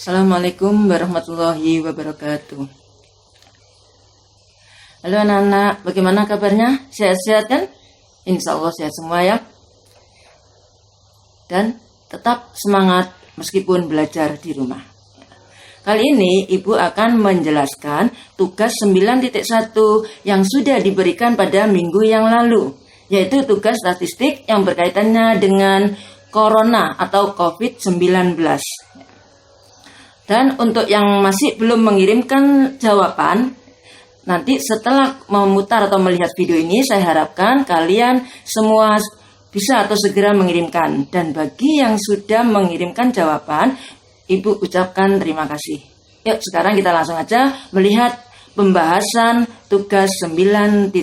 Assalamualaikum warahmatullahi wabarakatuh. Halo anak-anak, bagaimana kabarnya? Sehat-sehat kan? Insya Allah sehat semua ya. Dan tetap semangat meskipun belajar di rumah. Kali ini Ibu akan menjelaskan tugas 9.1 yang sudah diberikan pada minggu yang lalu, yaitu tugas statistik yang berkaitannya dengan Corona atau COVID-19. Dan untuk yang masih belum mengirimkan jawaban, nanti setelah memutar atau melihat video ini, saya harapkan kalian semua bisa atau segera mengirimkan. Dan bagi yang sudah mengirimkan jawaban, Ibu ucapkan terima kasih. Yuk sekarang kita langsung aja melihat pembahasan tugas 9.1.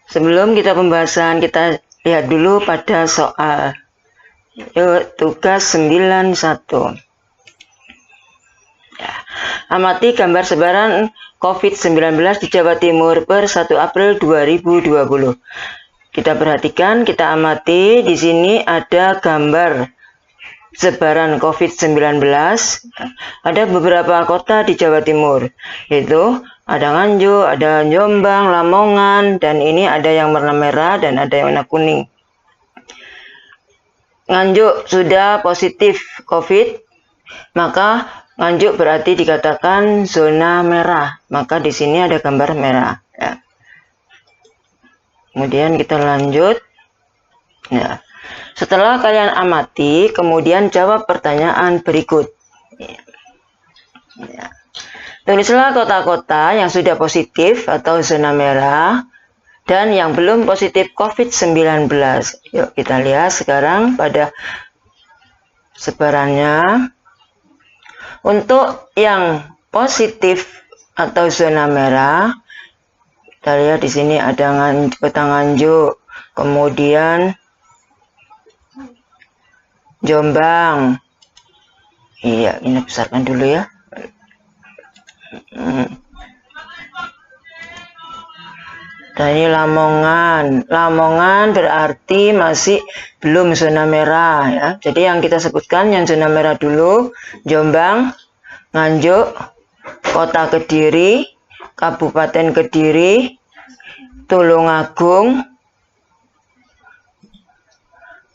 Sebelum kita pembahasan, kita lihat dulu pada soal. Yuk tugas 9.1. Amati gambar sebaran COVID-19 di Jawa Timur per 1 April 2020. Kita perhatikan, kita amati di sini ada gambar sebaran COVID-19. Ada beberapa kota di Jawa Timur, yaitu ada Nganjuk, ada Jombang, Lamongan, dan ini ada yang warna merah dan ada yang warna kuning. Nganjuk sudah positif COVID, maka Nganjuk berarti dikatakan zona merah, maka di sini ada gambar merah. Ya. Kemudian kita lanjut. Ya. Setelah kalian amati, kemudian jawab pertanyaan berikut. Ya. Tulislah kota-kota yang sudah positif atau zona merah dan yang belum positif COVID-19. Yuk kita lihat sekarang pada sebarannya. Untuk yang positif atau zona merah, kita lihat di sini ada kota Nganjuk, kemudian Jombang. Iya, ini besarkan dulu ya. Dan ini Lamongan. Lamongan berarti masih belum zona merah ya. Jadi yang kita sebutkan yang zona merah dulu, Jombang, Nganjuk, Kota Kediri, Kabupaten Kediri, Tulungagung,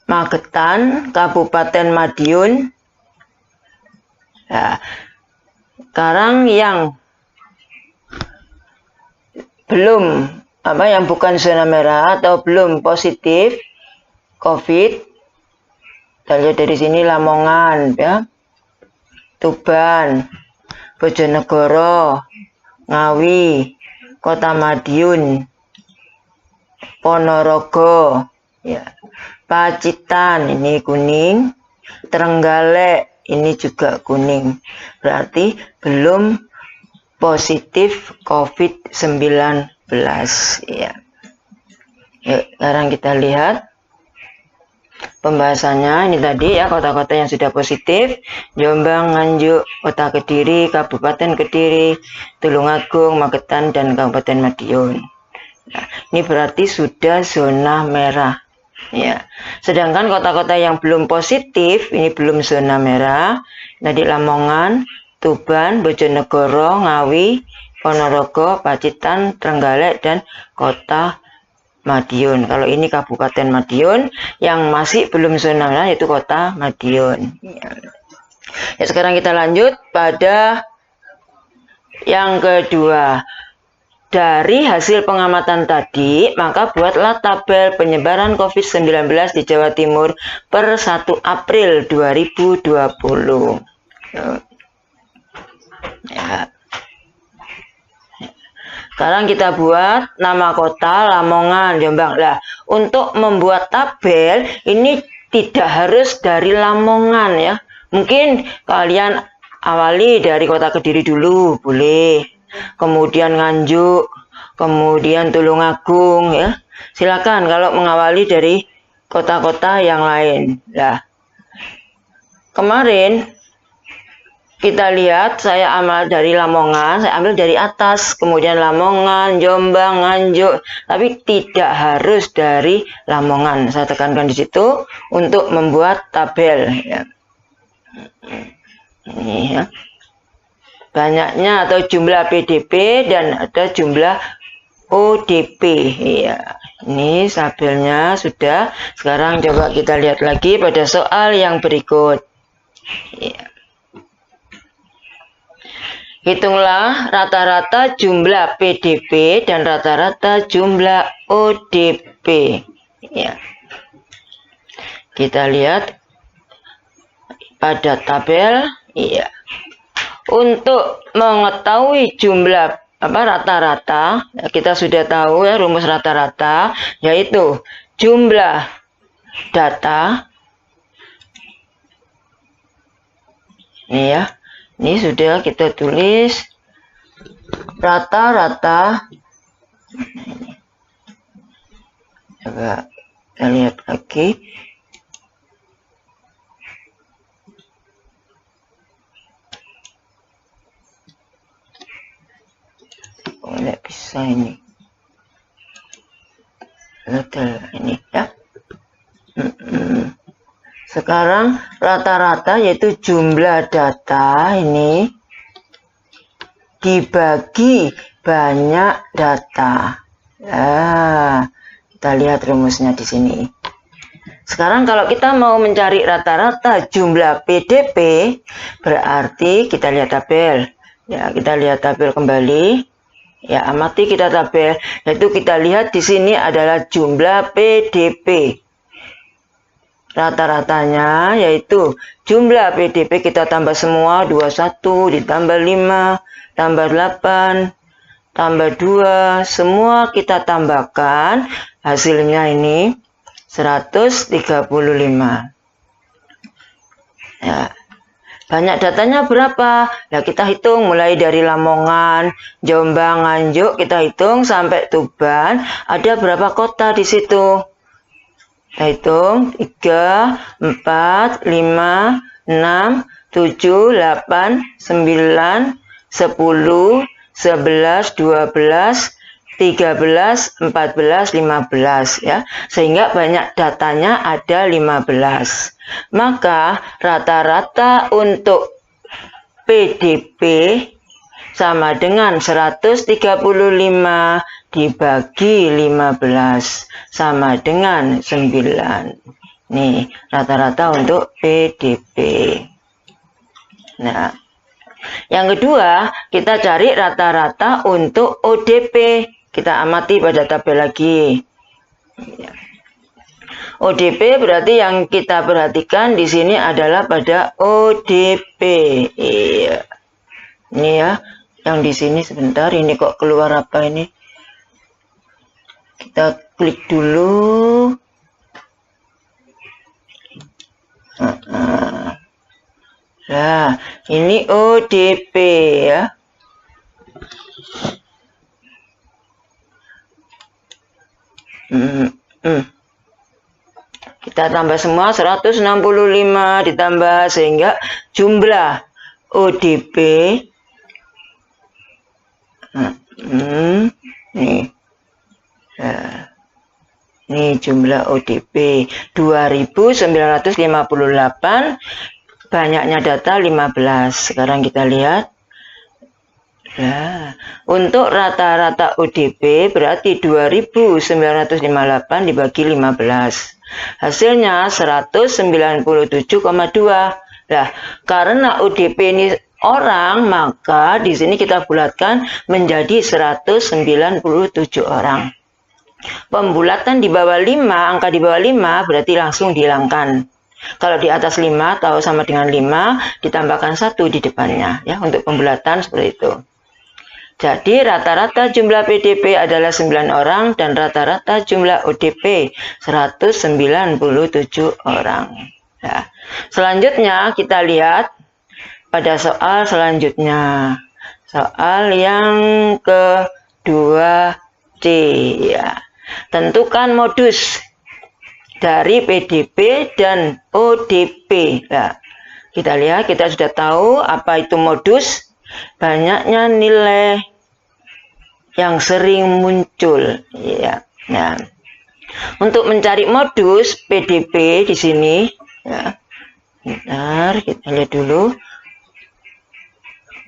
Magetan, Kabupaten Madiun. Ya. Sekarang yang belum yang bukan zona merah atau belum positif COVID, kita lihat dari sini Lamongan, ya, Tuban, Bojonegoro, Ngawi, Kota Madiun, Ponorogo, ya, Pacitan ini kuning, Trenggalek ini juga kuning, berarti belum positif COVID-19. Ya. Yuk, sekarang kita lihat pembahasannya. Ini tadi ya kota-kota yang sudah positif: Jombang, Nganjuk, Kota Kediri, Kabupaten Kediri, Tulungagung, Magetan, dan Kabupaten Madiun. Nah, ini berarti sudah zona merah. Ya. Sedangkan kota-kota yang belum positif ini belum zona merah. Tadi Lamongan, Tuban, Bojonegoro, Ngawi, Ponorogo, Pacitan, Trenggalek, dan Kota Madiun. Kalau ini Kabupaten Madiun, yang masih belum zona merah yaitu Kota Madiun. Ya, sekarang kita lanjut pada yang kedua. Dari hasil pengamatan tadi, maka buatlah tabel penyebaran COVID-19 di Jawa Timur per 1 April 2020. Ya. Sekarang kita buat nama kota Lamongan, Jombang. Lah, untuk membuat tabel ini tidak harus dari Lamongan ya. Mungkin kalian awali dari Kota Kediri dulu, boleh. Kemudian Nganjuk, kemudian Tulungagung ya. Silakan kalau mengawali dari kota-kota yang lain. Lah, kemarin kita lihat saya ambil dari Lamongan, saya ambil dari atas, kemudian Lamongan, Jombang, Nganjuk, tapi tidak harus dari Lamongan. Saya tekankan di situ untuk membuat tabel. Ya. Nih ya. Banyaknya atau jumlah PDP dan ada jumlah ODP. Ya. Ini tabelnya sudah. Sekarang coba kita lihat lagi pada soal yang berikut. Ya. Hitunglah rata-rata jumlah PDP dan rata-rata jumlah ODP. Ya. Kita lihat pada tabel. Ya. Untuk mengetahui jumlah rata-rata, kita sudah tahu ya rumus rata-rata, yaitu jumlah data. Ini ya. Ini sudah kita tulis rata-rata. Coba kita lihat lagi. Oh, nggak bisa ini. Betul ini ya. Sekarang rata-rata yaitu jumlah data ini dibagi banyak data. Kita lihat rumusnya di sini. Sekarang kalau kita mau mencari rata-rata jumlah PDP, berarti kita lihat tabel. Ya, kita lihat tabel kembali. Ya, amati kita tabel. Yaitu kita lihat di sini adalah jumlah PDP. Rata-ratanya yaitu jumlah PDP kita tambah semua 21 ditambah 5 tambah 8 tambah 2 semua kita tambahkan, hasilnya ini 135. Ya. Banyak datanya berapa? Nah, kita hitung mulai dari Lamongan, Jombang, Nganjuk, kita hitung sampai Tuban. Ada berapa kota di situ? Kita hitung 3, 4, 5, 6, 7, 8, 9, 10, 11, 12, 13, 14, 15 ya. Sehingga banyak datanya ada 15. Maka rata-rata untuk PDP sama dengan 135 dibagi 15 sama dengan 9. Nih, rata-rata untuk PDP. Nah, yang kedua, kita cari rata-rata untuk ODP. Kita amati pada tabel lagi. ODP berarti yang kita perhatikan di sini adalah pada ODP. Iya. Ini ya, yang di sini sebentar, ini kok keluar apa ini? Kita klik dulu. Nah, ini ODP ya. Kita tambah semua 165 ditambah sehingga jumlah ODP nih. Ini jumlah ODP 2958, banyaknya data 15. Sekarang kita lihat. Nah, untuk rata-rata ODP berarti 2958 dibagi 15. Hasilnya 197,2. Nah, karena ODP ini orang, maka di sini kita bulatkan menjadi 197 orang. Pembulatan di bawah 5, angka di bawah 5 berarti langsung dihilangkan. Kalau di atas 5 atau sama dengan 5 ditambahkan 1 di depannya ya, untuk pembulatan seperti itu. Jadi rata-rata jumlah PDP adalah 9 orang dan rata-rata jumlah ODP 197 orang. Ya. Selanjutnya kita lihat pada soal selanjutnya. Soal yang kedua C ya. Tentukan modus dari PDP dan ODP. Nah, kita lihat, kita sudah tahu apa itu modus. Banyaknya nilai yang sering muncul. Ya. Nah, untuk mencari modus PDP di sini, ya. Bentar, kita lihat dulu.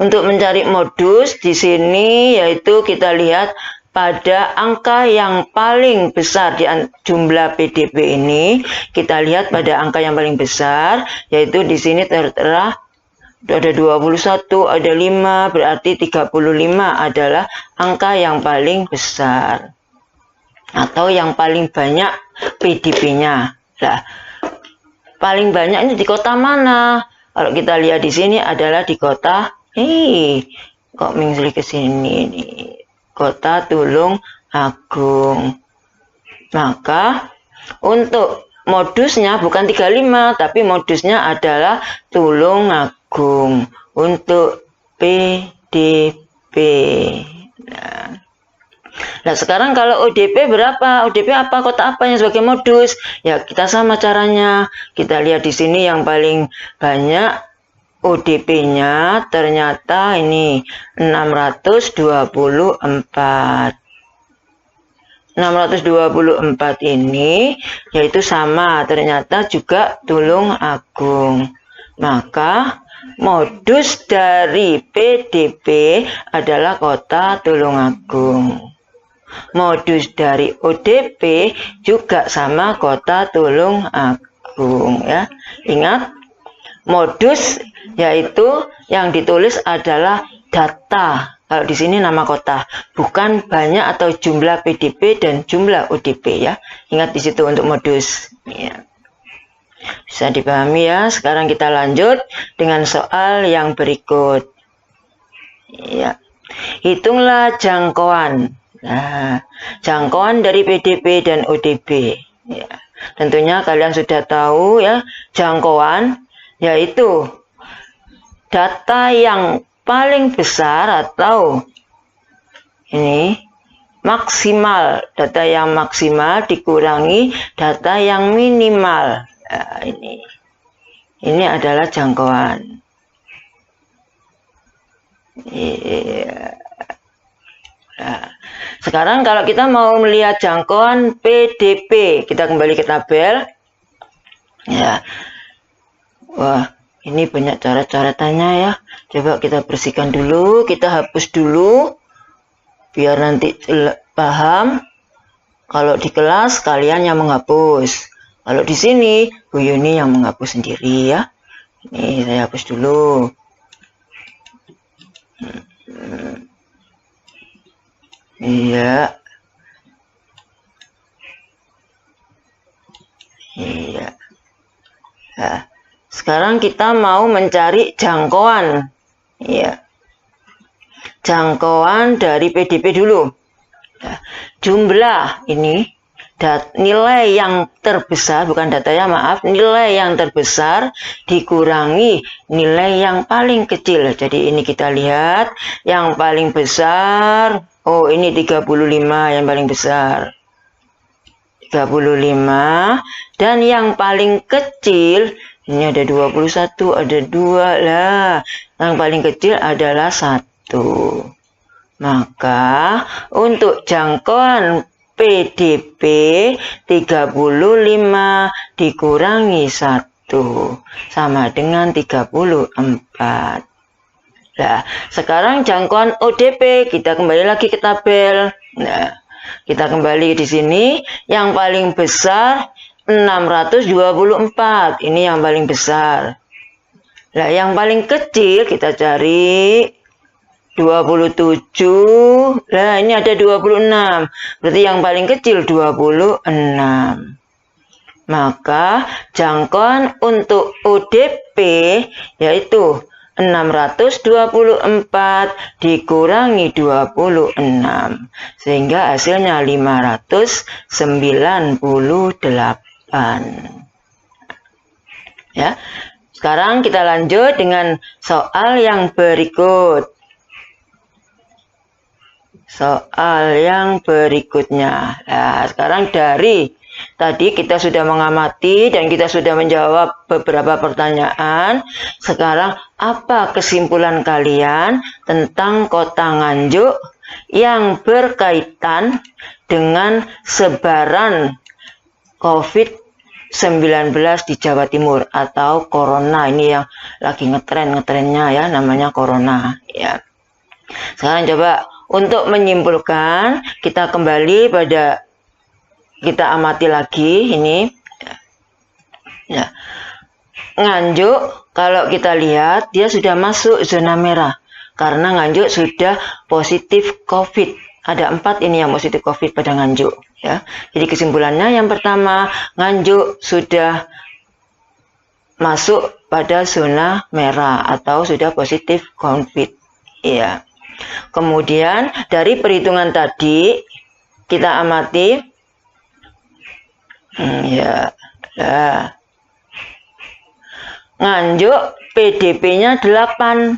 Untuk mencari modus di sini yaitu kita lihat pada angka yang paling besar di jumlah PDB ini, kita lihat pada angka yang paling besar yaitu di sini tertera ada 21, ada 5, berarti 35 adalah angka yang paling besar atau yang paling banyak PDB-nya. Nah, paling banyak ini di kota mana? Kalau kita lihat di sini adalah di kota kok mingsli ke sini nih. Kota Tulung Agung. Maka untuk modusnya bukan 35, tapi modusnya adalah Tulung Agung untuk PDB. Nah, sekarang kalau ODP berapa? ODP apa? Kota apa yang sebagai modus? Ya, kita sama caranya. Kita lihat di sini yang paling banyak ODP-nya ternyata ini 624. 624 ini yaitu sama, ternyata juga Tulung Agung. Maka modus dari PDB adalah kota Tulung Agung. Modus dari ODP juga sama kota Tulung Agung ya. Ingat, modus yaitu yang ditulis adalah data. Kalau di sini nama kota, bukan banyak atau jumlah PDB dan jumlah ODP ya. Ingat di situ untuk modus. Ya. Bisa dipahami ya. Sekarang kita lanjut dengan soal yang berikut. Ya. Hitunglah jangkauan. Nah, jangkauan dari PDB dan ODP. Ya. Tentunya kalian sudah tahu ya, jangkauan yaitu data yang paling besar atau ini maksimal, data yang maksimal dikurangi data yang minimal. Nah, ini adalah jangkauan. Nah, sekarang kalau kita mau melihat jangkauan PDB, kita kembali ke tabel. Ya, wah. Ini banyak coret-coretannya ya. Coba kita bersihkan dulu, kita hapus dulu, biar nanti paham. Kalau di kelas kalian yang menghapus. Kalau di sini Bu Yuni yang menghapus sendiri ya. Ini saya hapus dulu. Iya. Iya. Nah. Sekarang kita mau mencari jangkauan. Ya. Jangkauan dari PDB dulu. Nah, jumlah ini nilai yang terbesar, bukan datanya maaf, nilai yang terbesar dikurangi nilai yang paling kecil. Jadi ini kita lihat yang paling besar. Oh, ini 35 yang paling besar. 35 dan yang paling kecil ini ada 21, ada 2 lah. Yang paling kecil adalah 1. Maka untuk jangkauan PDB 35 dikurangi 1 sama dengan 34. Nah, sekarang jangkauan ODP, kita kembali lagi ke tabel. Nah, kita kembali di sini, yang paling besar 624, ini yang paling besar. Nah, yang paling kecil kita cari 27. Nah, ini ada 26. Berarti yang paling kecil 26. Maka jangkauan untuk ODP yaitu 624 dikurangi 26 sehingga hasilnya 598. Ya. Sekarang kita lanjut dengan soal yang berikut. Soal yang berikutnya. Nah, sekarang dari tadi kita sudah mengamati dan kita sudah menjawab beberapa pertanyaan. Sekarang apa kesimpulan kalian tentang Kota Nganjuk yang berkaitan dengan sebaran COVID di Jawa Timur atau corona. Ini yang lagi ngetrennya ya, namanya corona ya. Sekarang coba untuk menyimpulkan, kita kembali pada, kita amati lagi ini ya. Nganjuk kalau kita lihat dia sudah masuk zona merah karena Nganjuk sudah positif COVID. Ada 4 ini yang positif COVID pada Nganjuk ya. Jadi kesimpulannya yang pertama, Nganjuk sudah masuk pada zona merah atau sudah positif COVID ya. Kemudian dari perhitungan tadi kita amati ya. Nganjuk PDP-nya 8,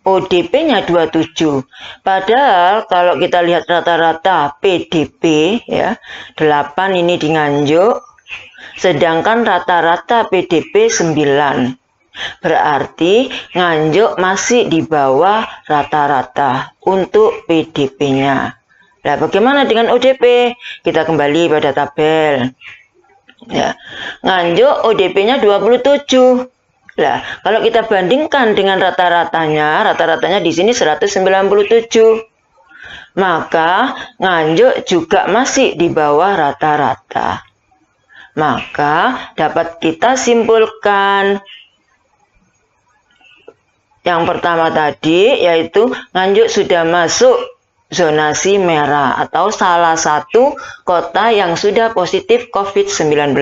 ODP-nya 27. Padahal kalau kita lihat rata-rata PDP ya, 8 ini di Nganjuk, sedangkan rata-rata PDP 9. Berarti Nganjuk masih di bawah rata-rata untuk PDP-nya. Nah, bagaimana dengan ODP? Kita kembali pada tabel. Ya. Nganjuk ODP-nya 27. Nah, kalau kita bandingkan dengan rata-ratanya di sini 197. Maka Nganjuk juga masih di bawah rata-rata. Maka dapat kita simpulkan yang pertama tadi, yaitu Nganjuk sudah masuk zonasi merah atau salah satu kota yang sudah positif COVID-19.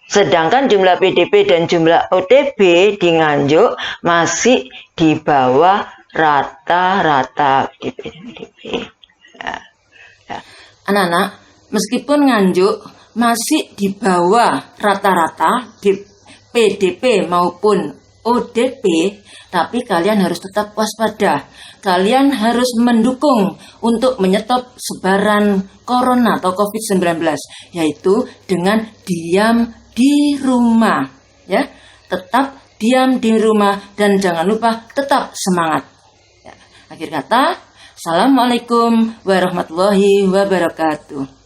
Sedangkan jumlah PDP dan jumlah ODP di Nganjuk masih di bawah rata-rata PDP. Anak-anak, meskipun Nganjuk masih di bawah rata-rata di PDP maupun ODP, tapi kalian harus tetap waspada. Kalian harus mendukung untuk menyetop sebaran corona atau COVID-19, yaitu dengan diam di rumah ya, tetap diam di rumah dan jangan lupa tetap semangat ya. Akhir kata, assalamualaikum warahmatullahi wabarakatuh.